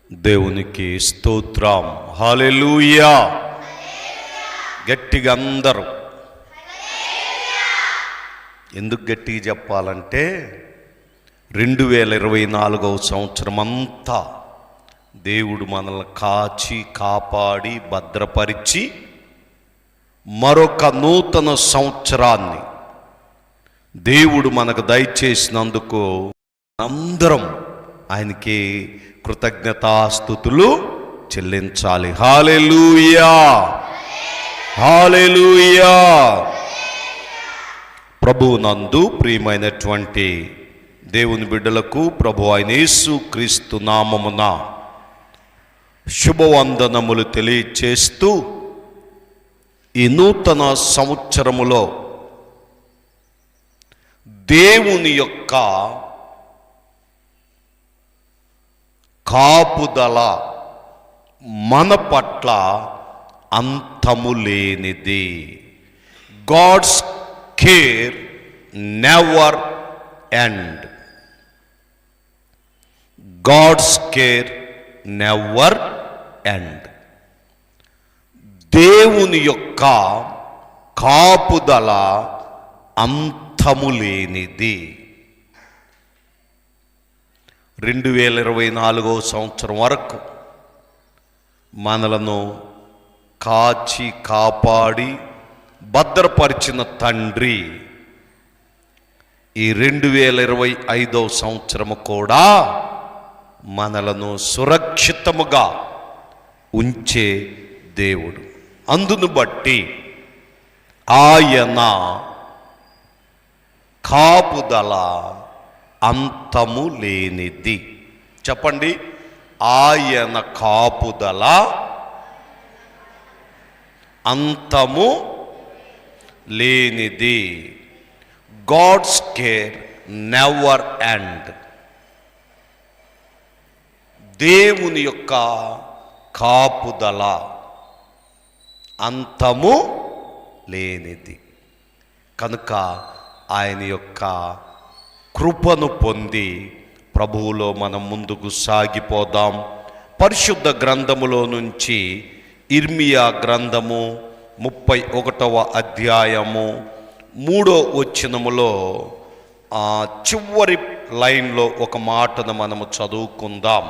దేవునికి స్తోత్రం. హల్లెలూయా. గట్టిగా అందరూ. ఎందుకు గట్టిగా చెప్పాలంటే 2024వ సంవత్సరం అంతా దేవుడు మనల్ని కాచి కాపాడి భద్రపరిచి మరొక నూతన సంవత్సరాన్ని దేవుడు మనకు దయచేసినందుకు అందరం ఆయనకి కృతజ్ఞతాస్తుతులు చెల్లించాలి. హల్లెలూయా, హల్లెలూయా. ప్రభువునందు ప్రియమైనటువంటి దేవుని బిడ్డలకు ప్రభు అయిన యేసుక్రీస్తు నామమున శుభవందనములు తెలియచేస్తూ ఈ నూతన సంవత్సరములో దేవుని యొక్క కాపుదల మన పట్ల అంతము లేనిది. God's care never end. God's care never end. దేవుని యొక్క కాపుదల అంతము లేనిది. 2024వ సంవత్సరం వరకు మనలను కాచి కాపాడి భద్రపరిచిన తండ్రి ఈ 2025వ సంవత్సరము కూడా మనలను సురక్షితముగా ఉంచే దేవుడు. అందును బట్టి ఆయన కాపుదల అంతము లేనిది. చెప్పండి, ఆయన కాపుదల అంతము లేనిది. God's care never end. దేవుని యొక్క కాపుదల అంతము లేనిది. కనుక ఆయన యొక్క కృపను పొంది ప్రభువులో మనం ముందుకు సాగిపోదాం. పరిశుద్ధ గ్రంథములో నుంచి ఇర్మియా గ్రంథము 31వ అధ్యాయము 3వ వచనములో చివరి లైన్లో ఒక మాటను మనము చదువుకుందాం.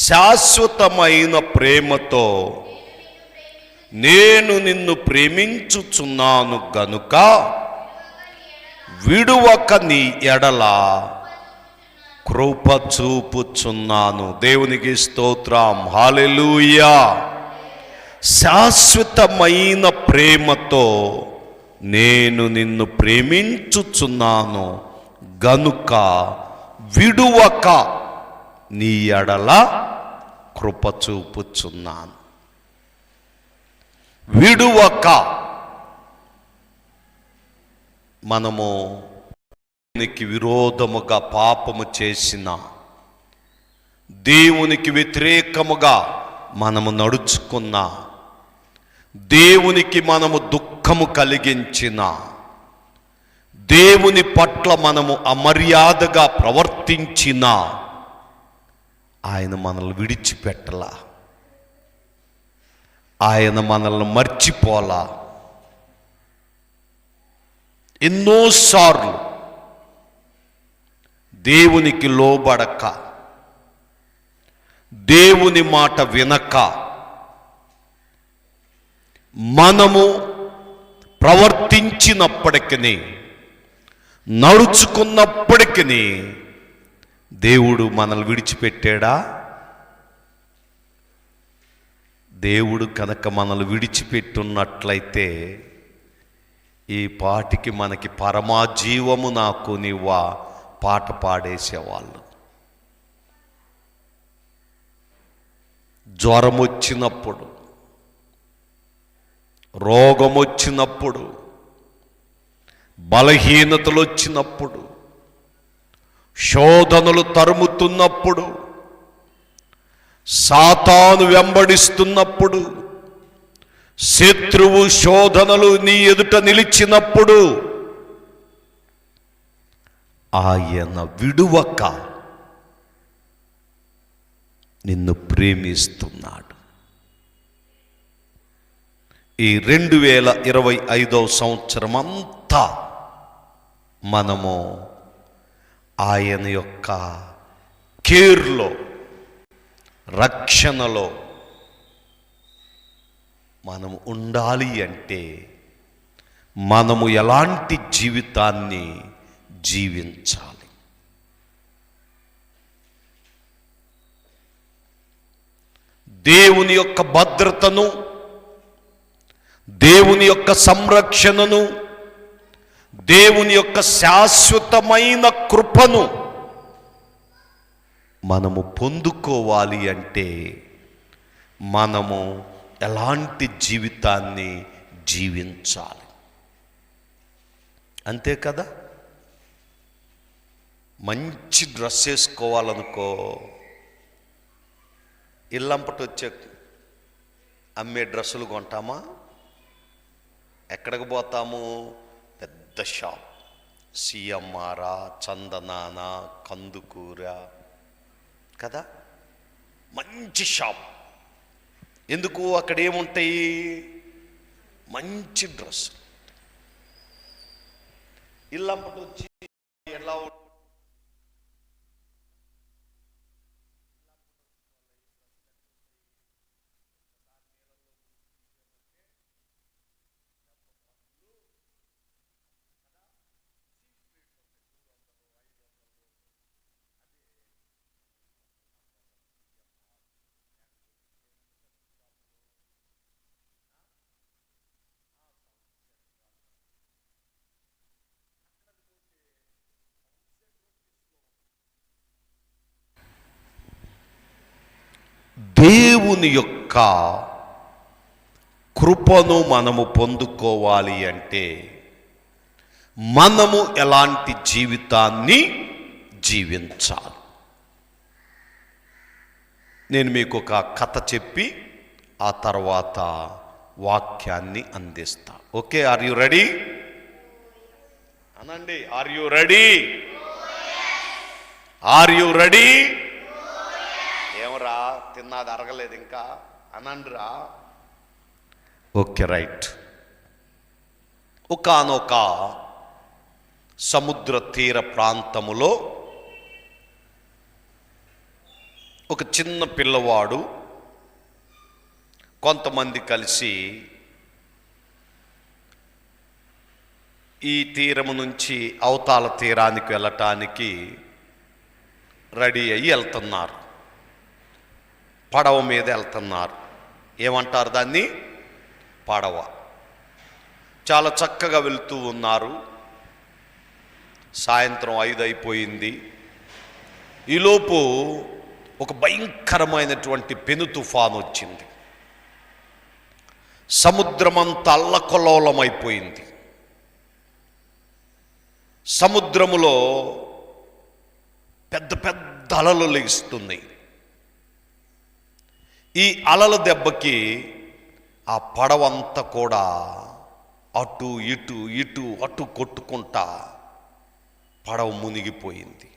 శాశ్వతమైన ప్రేమతో నేను నిన్ను ప్రేమించుచున్నాను గనుక విడువక నీ ఎడల కృప చూపుచున్నాను. దేవునికి స్తోత్రం. హల్లెలూయా. శాశ్వతమైన ప్రేమతో నేను నిన్ను ప్రేమించుచున్నాను గనుక విడువక నీ ఎడల కృప చూపుచున్నాను. విడువక. మనము దేవునికి విరోధముగా పాపము చేసిన, దేవునికి వ్యతిరేకముగా మనము నడుచుకున్న, దేవునికి మనము దుఃఖము కలిగించిన, దేవుని పట్ల మనము అమర్యాదగా ప్రవర్తించిన ఆయన మనల్ని విడిచిపెట్టలా. ఆయన మనల్ని మర్చిపోలా. ఎన్నోసార్లు దేవునికి లోబడక, దేవుని మాట వినక మనము ప్రవర్తించినప్పటికీ, నడుచుకున్నప్పటికీ దేవుడు మనల్ని విడిచిపెట్టాడా? దేవుడు కనుక మనల్ని విడిచిపెట్టున్నట్లయితే ఈ పాటికి మనకి పరమాజీవము నాకు నీవా పాట పాడేసేవాళ్ళు. జ్వరం వచ్చినప్పుడు, రోగం వచ్చినప్పుడు, బలహీనతలు వచ్చినప్పుడు, శోధనలు తరుముతున్నప్పుడు, సాతాను వెంబడిస్తున్నప్పుడు, శత్రువు శోధనలు నీ ఎదుట నిలిచినప్పుడు ఆయన విడువక నిన్ను ప్రేమిస్తున్నాడు. ఈ 2025వ సంవత్సరం అంతా మనము ఆయన యొక్క కేర్లో, రక్షణలో మనము ఉండాలి అంటే మనము ఎలాంటి జీవితాన్ని జీవించాలి? దేవుని యొక్క భద్రతను, దేవుని యొక్క సంరక్షణను, దేవుని యొక్క శాశ్వతమైన కృపను మనము పొందుకోవాలి అంటే మనము ఎలాంటి జీవితాన్ని జీవించాలి? అంతే కదా. మంచి డ్రెస్ వేసుకోవాలనుకో, ఇల్లంపటి వచ్చే అమ్మే డ్రెస్సులు కొంటామా? ఎక్కడికి పోతాము? పెద్ద షాప్, సిఎంఆర్, చందనాన, కందుకూర కదా, మంచి షాప్. ఎందుకు? అక్కడ ఏముంటాయి? మంచి డ్రెస్. ఇల్లంపటి వచ్చి ఎలా దేవుని యొక్క కృపను మనము పొందుకోవాలి అంటే మనము ఎలాంటి జీవితాన్ని జీవించాలి? నేను మీకు ఒక కథ చెప్పి ఆ తర్వాత వాక్యాన్ని అందిస్తా. Okay, are you ready? అనండి, are you ready? Are you ready? ఏమరా, తిన్నది అరగలేదు ఇంకా అనండిరా. Okay, right. ఒకానొక సముద్ర తీర ప్రాంతములో ఒక చిన్న పిల్లవాడు కొంతమంది కలిసి ఈ తీరము నుంచి అవతల తీరానికి వెళ్ళటానికి రెడీ అయ్యి వెళ్తున్నారు. పడవ మీద వెళ్తున్నారు. ఏమంటారు దాన్ని? పడవ. చాలా చక్కగా వెళ్తూ ఉన్నారు. సాయంత్రం 5 అయిపోయింది. ఈలోపు ఒక భయంకరమైనటువంటి పెను తుఫాను వచ్చింది. సముద్రమంతా అల్లకల్లోలమైపోయింది. సముద్రములో పెద్ద పెద్ద అలలు లెగుస్తున్నాయి. ఈ అలల దెబ్బకి ఆ పడవంతా కూడా అటు ఇటు ఇటు అటు కొట్టుకుంటా పడవ మునిగిపోయింది.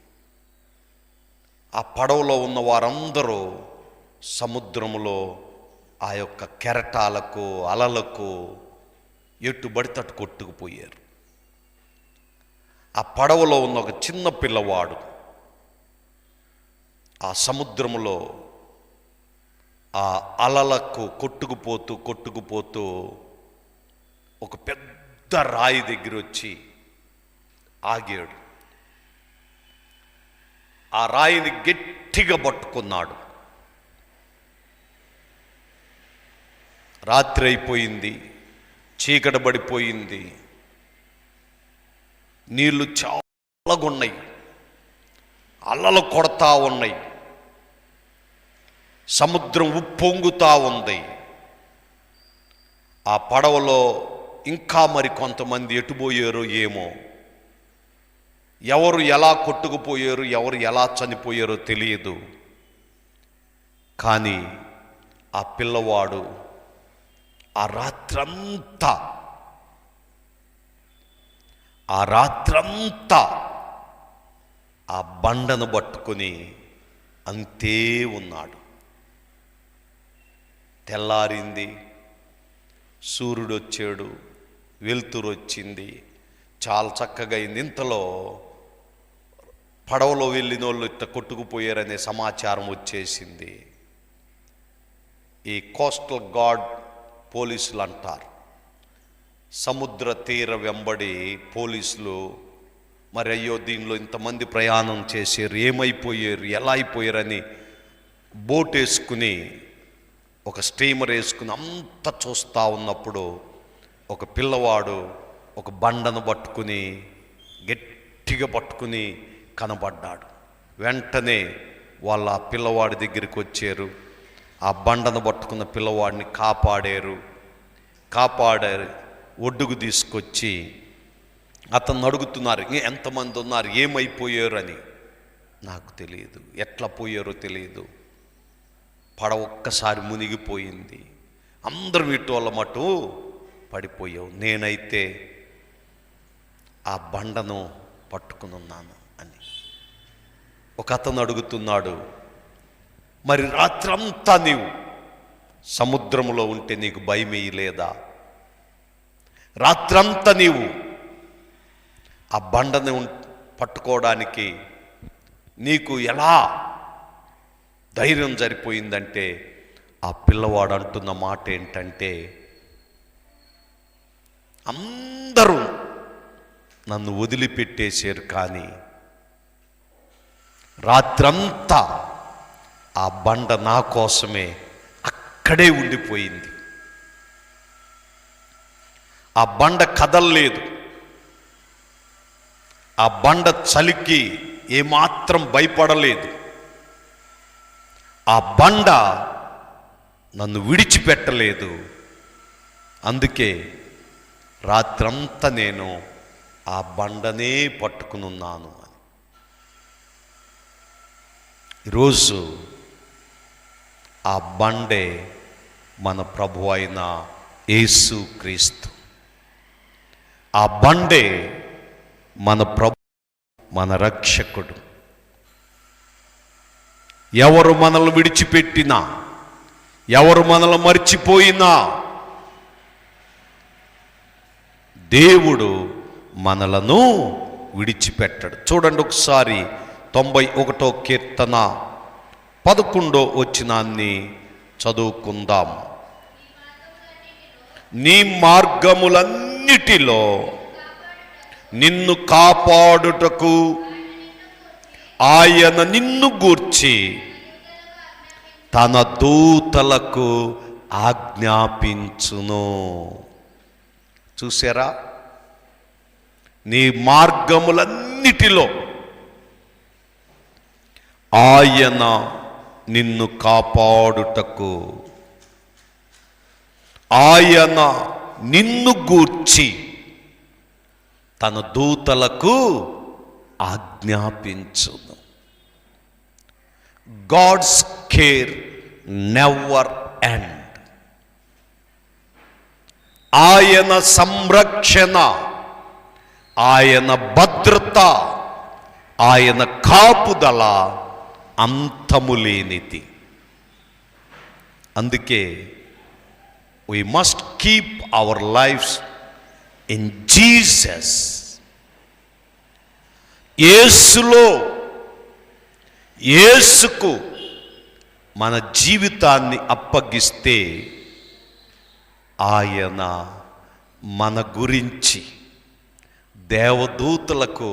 ఆ పడవలో ఉన్న వారందరూ సముద్రములో ఆ యొక్క కెరటాలకు, అలలకు ఎట్టుబడితే అటు కొట్టుకుపోయారు. ఆ పడవలో ఉన్న ఒక చిన్న పిల్లవాడు ఆ సముద్రములో ఆ అలలకు కొట్టుకుపోతూ ఒక పెద్ద రాయి దగ్గర వచ్చి ఆగాడు. ఆ రాయిని గట్టిగా పట్టుకున్నాడు. రాత్రి అయిపోయింది, చీకటి పడిపోయింది, నీళ్లు చాలా ఉన్నాయి, అలలు కొడతా ఉన్నాయి, సముద్రం ఉప్పొంగుతా ఉంది. ఆ పడవలో ఇంకా మరి కొంతమంది ఎటుపోయారో ఏమో, ఎవరు ఎలా కొట్టుకుపోయారు, ఎవరు ఎలా చనిపోయారో తెలియదు. కానీ ఆ పిల్లవాడు ఆ రాత్రంతా ఆ బండను పట్టుకొని అంతే ఉన్నాడు. తెల్లారింది, సూర్యుడు వచ్చాడు, వెలుతురు వచ్చింది, చాలా చక్కగా అయింది. ఇంతలో పడవలో వెళ్ళిన వాళ్ళు ఇట్లా కొట్టుకుపోయారనే సమాచారం వచ్చేసింది. ఈ కోస్టల్ గార్డ్ పోలీసులు అంటారు, సముద్ర తీర వెంబడి పోలీసులు, మరి అయ్యో దీనిలో ఇంతమంది ప్రయాణం చేశారు, ఏమైపోయారు, ఎలా అయిపోయారని బోట్ వేసుకుని, ఒక స్టీమర్ వేసుకుని అంతా చూస్తూ ఉన్నప్పుడు ఒక పిల్లవాడు ఒక బండను పట్టుకుని గట్టిగా పట్టుకుని కనబడ్డాడు. వెంటనే వాళ్ళ ఆ పిల్లవాడి దగ్గరికి వచ్చారు, ఆ బండను పట్టుకున్న పిల్లవాడిని కాపాడారు. ఒడ్డుకు తీసుకొచ్చి అతను అడుగుతున్నారు, ఎంతమంది ఉన్నారు, ఏమైపోయారు అని. నాకు తెలియదు, ఎట్లా పోయారో తెలియదు, పడవ ఒక్కసారి మునిగిపోయింది, అందరం ఇటు వాళ్ళ మటు పడిపోయావు, నేనైతే ఆ బండను పట్టుకుని ఉన్నాను అని. ఒక అతను అడుగుతున్నాడు, మరి రాత్రంతా నీవు సముద్రంలో ఉంటే నీకు భయమేయలేదా? రాత్రంతా నీవు ఆ బండను పట్టుకోవడానికి నీకు ఎలా ధైర్యం సరిపోయిందంటే, ఆ పిల్లవాడు అంటున్న మాట ఏంటంటే, అందరూ నన్ను వదిలిపెట్టేశారు, కానీ రాత్రంతా ఆ బండ నా కోసమే అక్కడే ఉండిపోయింది. ఆ బండ కదల్లేదు, ఆ బండ చలికి ఏమాత్రం భయపడలేదు, ఆ బండ నన్ను విడిచిపెట్టలేదు. అందుకే రాత్రంతా నేను ఆ బండనే పట్టుకుని ఉన్నాను అని. ఈరోజు ఆ బండే మన ప్రభు అయిన యేసు క్రీస్తు. ఆ బండే మన ప్రభు, మన రక్షకుడు. ఎవరు మనల్ని విడిచిపెట్టినా, ఎవరు మనల్ని మర్చిపోయినా, దేవుడు మనలను విడిచిపెట్టడు. చూడండి ఒకసారి 91వ కీర్తన 11వ వచనాన్ని చదువుకుందాం. నీ మార్గములన్నిటిలో నిన్ను కాపాడుటకు ఆయన నిన్ను గూర్చి తన దూతలకు ఆజ్ఞాపించును. చూసారా? నీ మార్గములన్నిటిలో ఆయన నిన్ను కాపాడుటకు ఆయన నిన్ను గూర్చి తన దూతలకు ఆజ్ఞాపించును. God's care never end. ఆయన సంరక్షణ, ఆయన భద్రత, ఆయన కాపుదల అంతము లేనిది. అందుకే we must keep our lives in Jesus. యేసుకు మన జీవితాన్ని అప్పగిస్తే ఆయన మన గురించి దేవదూతలకు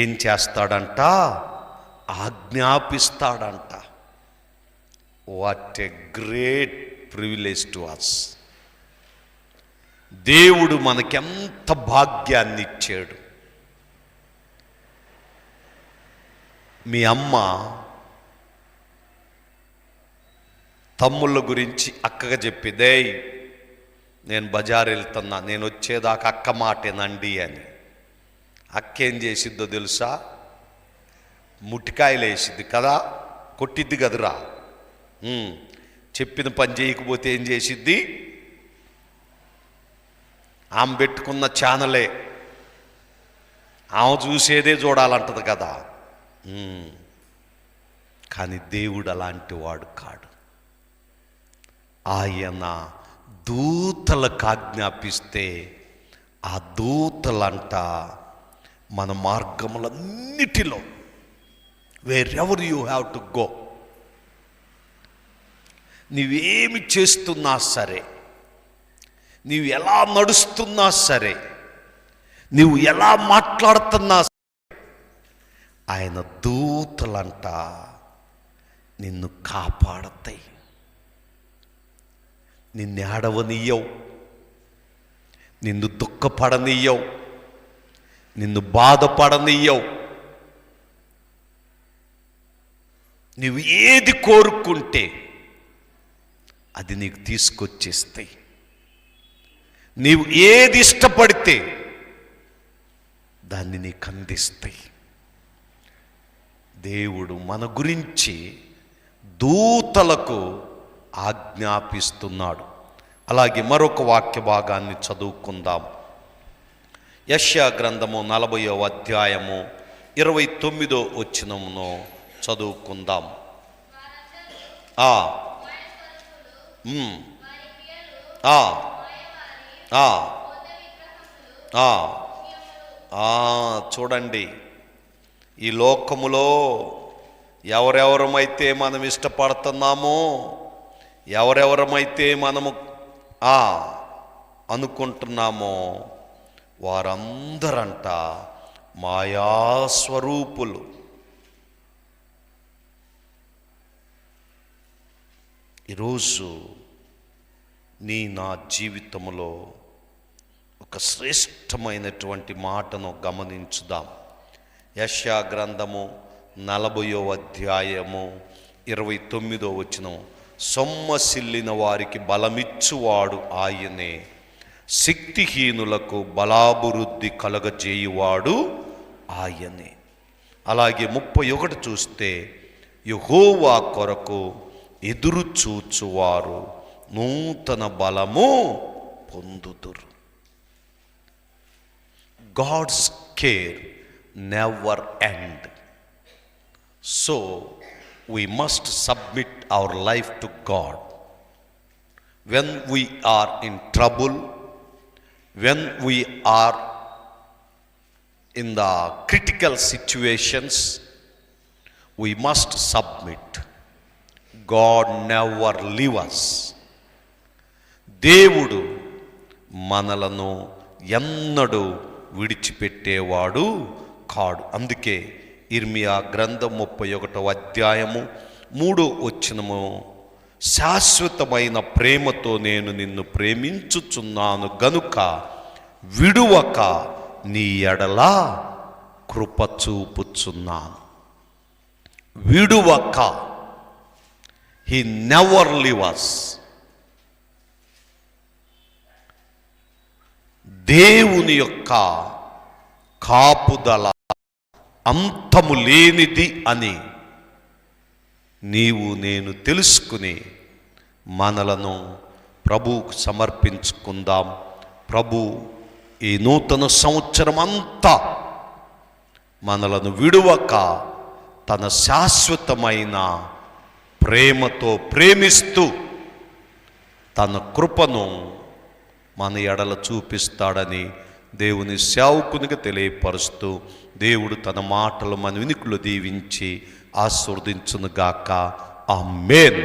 ఏం చేస్తాడంట? ఆజ్ఞాపిస్తాడంట. What a great privilege to us. దేవుడు మనకెంత భాగ్యాన్ని ఇచ్చాడు. మీ అమ్మ తమ్ముళ్ళ గురించి అక్కగా చెప్పిదే, నేను బజారు వెళ్తున్నా, నేను వచ్చేదాకా అక్క మాటేనండి అని. అక్క ఏం చేసిద్దో తెలుసా? ముట్టికాయలు వేసిద్ది కదా, కొట్టిద్ది కదరా. చెప్పిన పని చేయకపోతే ఏం చేసిద్ది? ఆమె పెట్టుకున్న ఛానలే, ఆమె చూసేదే చూడాలంటది కదా. కానీ దేవుడు అలాంటి వాడు కాడు. ఆయన దూతలకు ఆజ్ఞాపిస్తే ఆ దూతలంట మన మార్గములన్నిటిలో, wherever you have to go, నీవేమి చేస్తున్నా సరే, నీవు ఎలా నడుస్తున్నా సరే, నీవు ఎలా మాట్లాడుతున్నా సరే, ఆయన దూతలంట నిన్ను కాపాడతాయి. నిన్ను ఏడవనియ్యవు, నిన్ను దుఃఖపడనియ్యవు, నిన్ను బాధపడనియ్యవు. నీవు ఏది కోరుకుంటే అది నీకు తీసుకొచ్చేస్తాయి. నీవు ఏది ఇష్టపడితే దాన్ని నీకు అందిస్తాయి. దేవుడు మన గురించి దూతలకు ఆజ్ఞాపిస్తున్నాడు. అలాగే మరొక వాక్య భాగాన్ని చదువుకుందాం. యెషయా గ్రంథము 40వ అధ్యాయము 29వ వచనమును చదువుకుందాం. చూడండి, ఈ లోకములో ఎవరెవరమైతే మనం ఇష్టపడుతున్నామో, ఎవరెవరమైతే మనము అనుకుంటున్నామో, వారందరంట మాయాస్వరూపులు. ఈరోజు నా జీవితంలో ఒక శ్రేష్టమైనటువంటి మాటను గమనించుదాం. యెషయా గ్రంథము 40వ అధ్యాయము 29వ వచనం, సొమ్మసిల్లిన వారికి బలమిచ్చువాడు ఆయనే, శక్తిహీనులకు బలాభివృద్ధి కలగజేయువాడు ఆయనే. అలాగే 31 చూస్తే, యెహోవా కొరకు ఎదురు చూచువారు నూతన బలము పొందుదురు. God's care never end. So we must submit our life to God. When we are in trouble, when we are in the critical situations, we must submit. God never leave us. దేవుడు మనలను ఎన్నడూ విడిచిపెట్టేవాడు కాడు. అందుకే ఇర్మియా గ్రంథం 31వ అధ్యాయము 3వ వచనము, శాశ్వతమైన ప్రేమతో నేను నిన్ను ప్రేమించుచున్నాను గనుక విడువక నీ ఎడల కృప చూపుచున్నాను. విడువక, He never leave us. దేవుని యొక్క కాపుదల అంతము లేనిది అని నీవు నేను తెలుసుకుని మనలను ప్రభువుకు సమర్పించుకుందాం. ప్రభు ఈ నూతన సంవత్సరం అంతా మనలను విడువక తన శాశ్వతమైన ప్రేమతో ప్రేమిస్తూ తన కృపను మన ఎడల చూపిస్తాడని దేవుని సేవకునిగా తెలియపరుస్తూ, దేవుడు తన మాటలు మన వినికిలో దీవించి ఆశీర్వదించునుగాక. ఆమేన్.